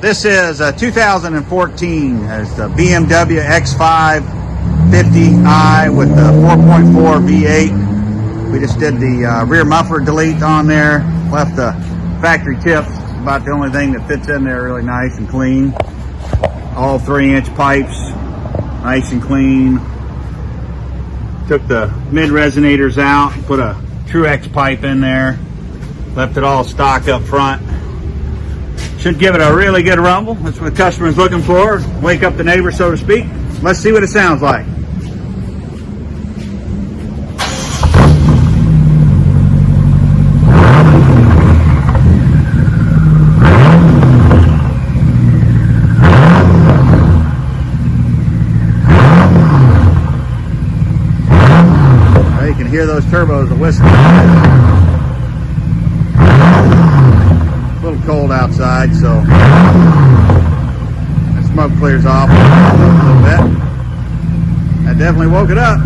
This is a 2014. It's the BMW X5 50i with the 4.4 V8. We just did the rear muffler delete on there. Left the factory tips. About the only thing that fits in there really nice and clean. All 3-inch pipes, nice and clean. Took the mid resonators out, put a Truex pipe in there. Left it all stock up front. Should give it a really good rumble. That's what the customer's looking for. Wake up the neighbor, so to speak. Let's see what it sounds like. Well, you can hear those turbos whistling. A little cold outside, so the smoke clears off a little bit. That definitely woke it up.